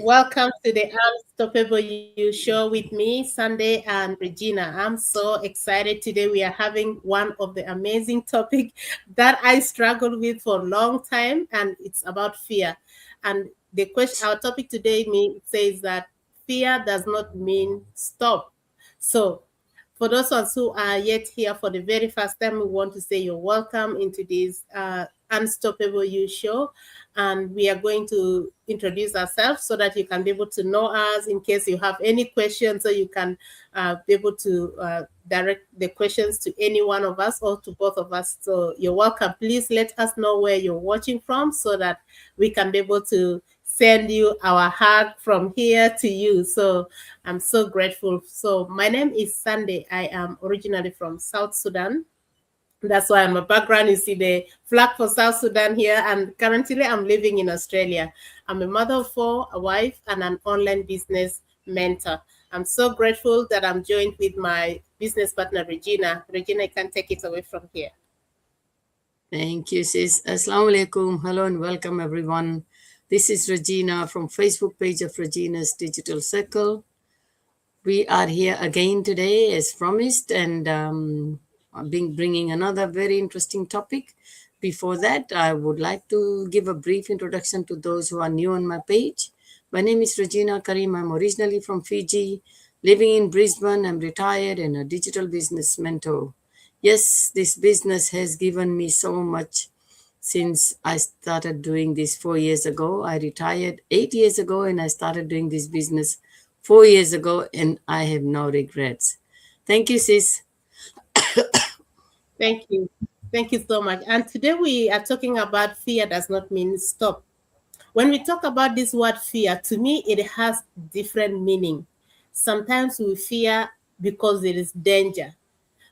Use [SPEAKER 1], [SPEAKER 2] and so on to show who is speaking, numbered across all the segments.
[SPEAKER 1] Welcome to the Unstoppable You show with me, Sunday and Regina. I'm so excited today. We are having one of the amazing topic that I struggled with for a long time, and it's about fear. And the question, our topic today says that fear does not mean stop. So for those ones who are yet here for the very first time, we want to say you're welcome into this Unstoppable You show. And we are going to introduce ourselves so that you can be able to know us in case you have any questions, so you can be able to direct the questions to any one of us or to both of us. So you're welcome. Please let us know where you're watching from so that we can be able to send you our hug from here to you. So I'm so grateful. So my name is Sunday. I am originally from South Sudan. That's why my background, you see the flag for South Sudan here, and currently I'm living in Australia. I'm a mother of four, a wife, and an online business mentor. I'm so grateful that I'm joined with my business partner, Regina. Regina, you can take it away from here.
[SPEAKER 2] Thank you, sis. Assalamu alaikum. Hello and welcome, everyone. This is Regina from Facebook page of Regina's Digital Circle. We are here again today, as promised, and bringing another very interesting topic. Before that, I would like to give a brief introduction to those who are new on my page. My name is Regina Karim. I'm originally from Fiji, living in Brisbane. I'm retired and a digital business mentor. Yes, this business has given me so much since I started doing this 4 years ago. I retired 8 years ago and I started doing this business 4 years ago, and I have no regrets. Thank you, sis.
[SPEAKER 1] Thank you. Thank you so much. And today we are talking about fear does not mean stop. When we talk about this word fear, to me, it has different meaning. Sometimes we fear because there is danger.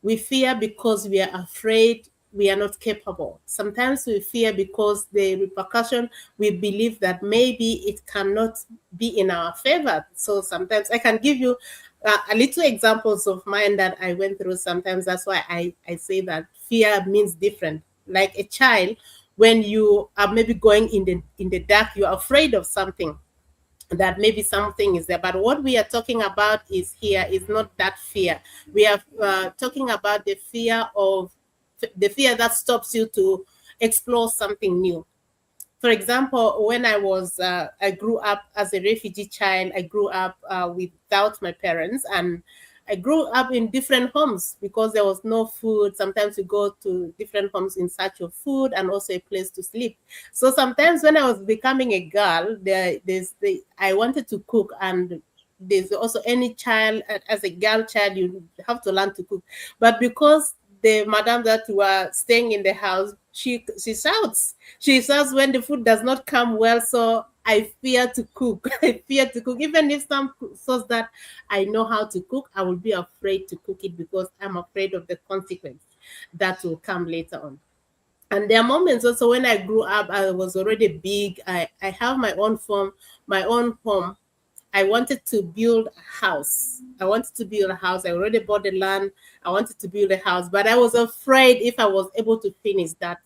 [SPEAKER 1] We fear because we are afraid we are not capable. Sometimes we fear because the repercussion, we believe that maybe it cannot be in our favor. So sometimes I can give you a little examples of mine that I went through. Sometimes that's why I say that fear means different. Like a child, when you are maybe going in the dark, you're afraid of something, that maybe something is there. But what we are talking about is here is not that fear. We are talking about the fear that stops you to explore something new. For example, when I grew up as a refugee child. I grew up without my parents, and I grew up in different homes because there was no food. Sometimes we go to different homes in search of food and also a place to sleep. So sometimes when I was becoming a girl, I wanted to cook, and there's also any child as a girl child, you have to learn to cook. But because the madam that were staying in the house, she shouts. She shouts when the food does not come well. So I fear to cook. I fear to cook. Even if some sauce that I know how to cook, I will be afraid to cook it because I'm afraid of the consequence that will come later on. And there are moments also when I grew up, I was already big. I have my own farm, my own home. I wanted to build a house. I wanted to build a house. I already bought the land. I wanted to build a house, but I was afraid if I was able to finish that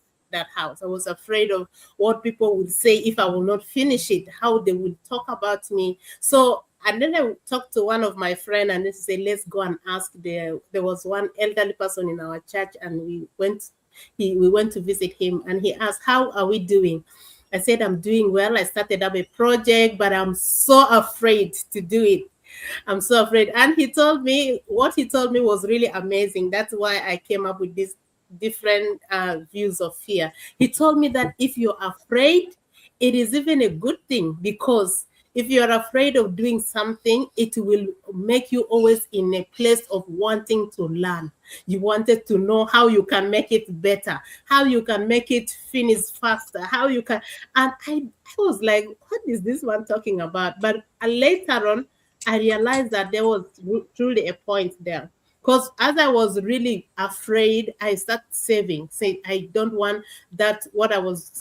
[SPEAKER 1] house. I was afraid of what people would say if I will not finish it, how they would talk about me. So, and then I talked to one of my friends, and they said, let's go and ask. There was one elderly person in our church, and we went to visit him, and he asked, how are we doing? I said, I'm doing well. I started up a project, but I'm so afraid to do it. I'm so afraid. And what he told me was really amazing. That's why I came up with these different views of fear. He told me that if you're afraid, it is even a good thing, because if you're afraid of doing something, it will make you always in a place of wanting to learn. You wanted to know how you can make it better, how you can make it finish faster, how you can. And I was like, what is this one talking about? But later on, I realized that there was truly a point there. Because as I was really afraid, I started saving. Say, I don't want that what I was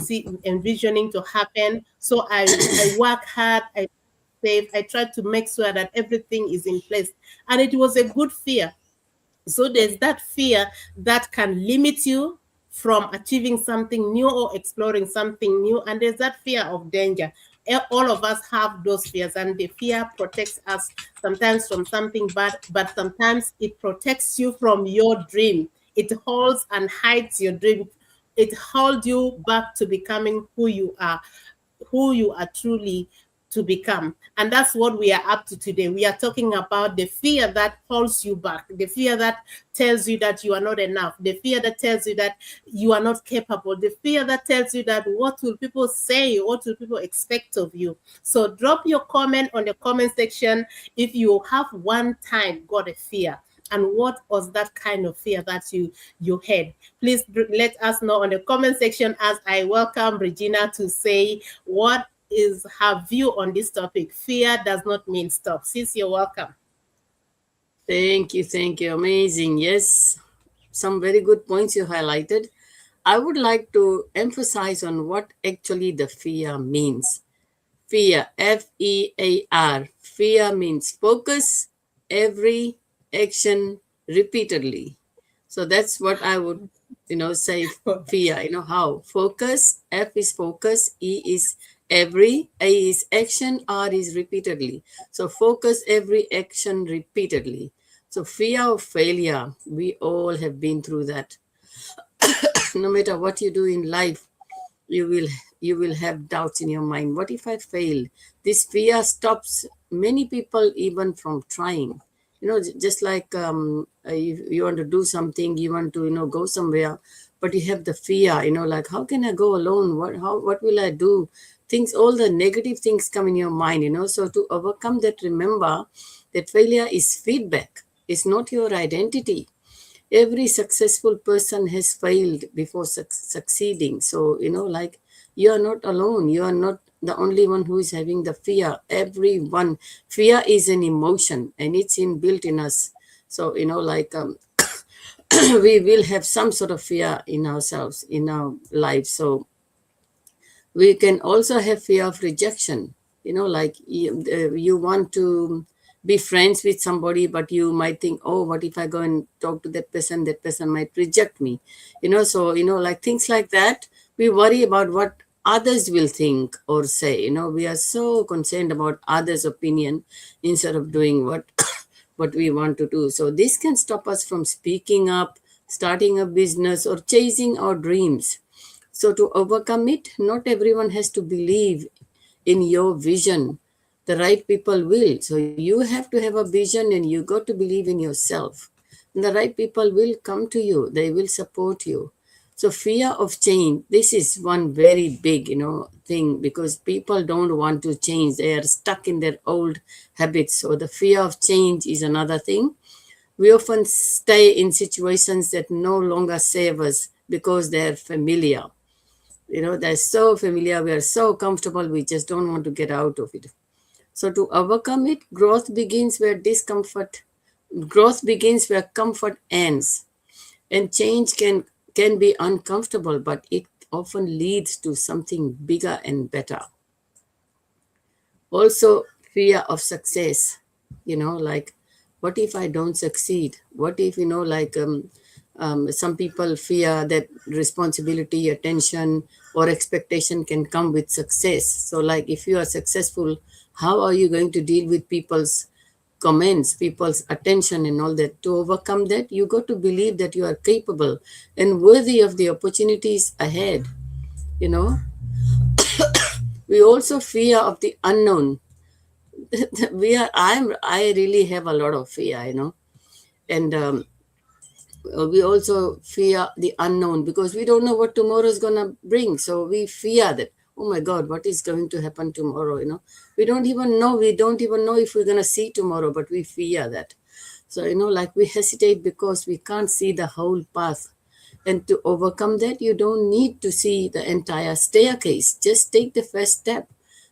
[SPEAKER 1] envisioning to happen. So I work hard. I save. I tried to make sure that everything is in place, and it was a good fear. So there's that fear that can limit you from achieving something new or exploring something new, and there's that fear of danger. All of us have those fears, and the fear protects us sometimes from something bad, but sometimes it protects you from your dream. It holds and hides your dream. It holds you back to becoming who you are truly to become. And that's what we are up to today. We are talking about the fear that holds you back, the fear that tells you that you are not enough, the fear that tells you that you are not capable, the fear that tells you that what will people say, what will people expect of you. So drop your comment on the comment section if you have one time got a fear, and what was that kind of fear that you had. Please let us know on the comment section as I welcome Regina to say what is her view on this topic. Fear does not mean stop. Sis, you're welcome.
[SPEAKER 2] Thank you. Thank you. Amazing. Yes, some very good points you highlighted. I would like to emphasize on what actually the fear means. Fear, F-E-A-R. Fear means focus every action repeatedly. So that's what I would, say fear. How? Focus, F is focus, E is every, A is action, R is repeatedly. So focus every action repeatedly. So fear of failure, we all have been through that. No matter what you do in life, you will you will have doubts in your mind. What if I fail? This fear stops many people even from trying. Just like you want to do something, you want to go somewhere, but you have the fear, like, how can I go alone? What will I do? Things, all the negative things come in your mind. So to overcome that, remember that failure is feedback. It's not your identity. Every successful person has failed before succeeding. So like, you are not alone. You are not the only one who is having the fear. Everyone. Fear is an emotion, and it's inbuilt in us. So like, we will have some sort of fear in ourselves, in our lives. So we can also have fear of rejection. Like, you want to be friends with somebody, but you might think, oh, what if I go and talk to that person might reject me. So like, things like that, we worry about what others will think or say. We are so concerned about others' opinion instead of doing what what we want to do. So this can stop us from speaking up, starting a business, or chasing our dreams. So to overcome it, not everyone has to believe in your vision. The right people will. So you have to have a vision, and you got to believe in yourself. And the right people will come to you. They will support you. So fear of change, this is one very big, thing, because people don't want to change. They are stuck in their old habits. So the fear of change is another thing. We often stay in situations that no longer serve us because they're familiar. They're so familiar. We are so comfortable. We just don't want to get out of it. So to overcome it, growth begins where comfort ends. And change can be uncomfortable, but it often leads to something bigger and better. Also, fear of success. Like, what if I don't succeed? What if, like, some people fear that responsibility, attention, or expectation can come with success. So like, if you are successful, how are you going to deal with people's comments, people's attention, and all that? To overcome that, you got to believe that you are capable and worthy of the opportunities ahead. We also fear of the unknown. I really have a lot of fear, and we also fear the unknown because we don't know what tomorrow is going to bring. So we fear that, oh my God, what is going to happen tomorrow? We don't even know if we're going to see tomorrow, but we fear that. So like, we hesitate because we can't see the whole path. And to overcome that, you don't need to see the entire staircase. Just take the first step.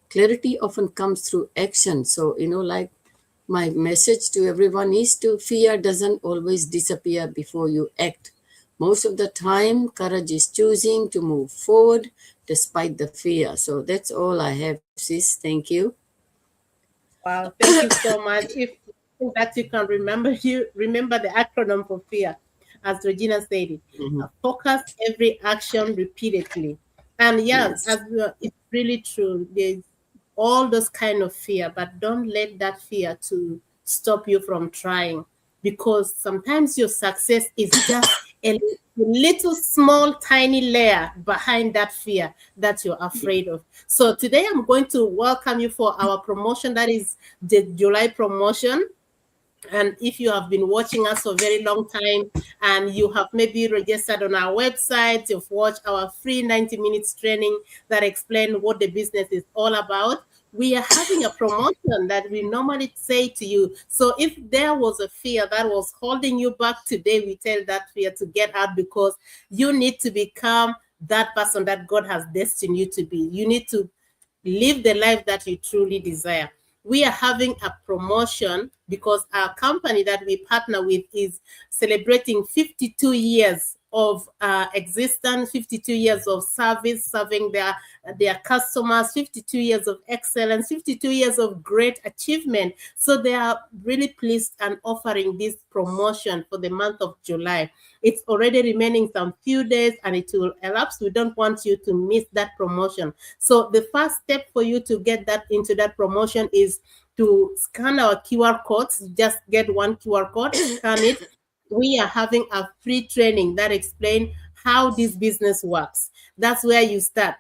[SPEAKER 2] Clarity often comes through action. So like, my message to everyone is to fear doesn't always disappear before you act. Most of the time, courage is choosing to move forward despite the fear. So that's all I have, sis. Thank you.
[SPEAKER 1] Wow, thank you so much. If that you can remember the acronym for fear, as Regina said it.
[SPEAKER 2] Mhm.
[SPEAKER 1] Focus every action repeatedly. And yes,
[SPEAKER 2] Yes.
[SPEAKER 1] as it's really true. all those kind of fear, but don't let that fear to stop you from trying, because sometimes your success is just a little small tiny layer behind that fear that you're afraid of. So today I'm going to welcome you for our promotion, that is the July promotion. And if you have been watching us for a very long time and you have maybe registered on our website, you've watched our free 90 minutes training that explain what the business is all about, we are having a promotion that we normally say to you. So if there was a fear that was holding you back, today we tell that fear to get out, because you need to become that person that God has destined you to be. You need to live the life that you truly desire. We are having a promotion because our company that we partner with is celebrating 52 years of existence, 52 years of service, serving their customers, 52 years of excellence, 52 years of great achievement. So they are really pleased and offering this promotion for the month of July. It's already remaining some few days and it will elapse. We don't want you to miss that promotion. So the first step for you to get that into that promotion is to scan our QR codes. Just get one QR code, scan it. We are having a free training that explains how this business works. That's where you start.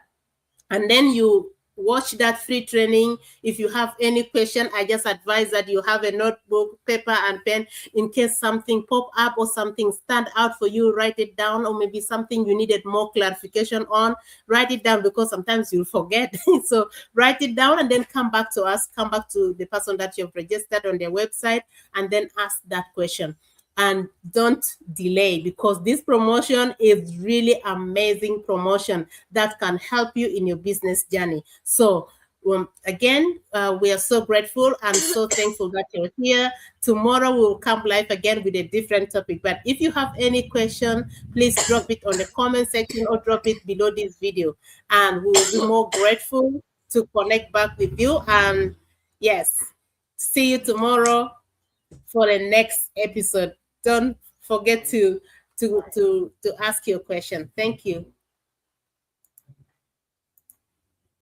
[SPEAKER 1] And then you watch that free training. If you have any question, I just advise that you have a notebook, paper, and pen in case something pop up or something stand out for you. Write it down, or maybe something you needed more clarification on. Write it down, because sometimes you'll forget. So write it down and then come back to us. Come back to the person that you've registered on their website and then ask that question. And don't delay, because this promotion is really amazing promotion that can help you in your business journey. So again, we are so grateful and so thankful that you're here. Tomorrow we'll come live again with a different topic. But if you have any question, please drop it on the comment section or drop it below this video, and we will be more grateful to connect back with you. And yes, see you tomorrow for the next episode. Don't forget to ask your question. Thank you.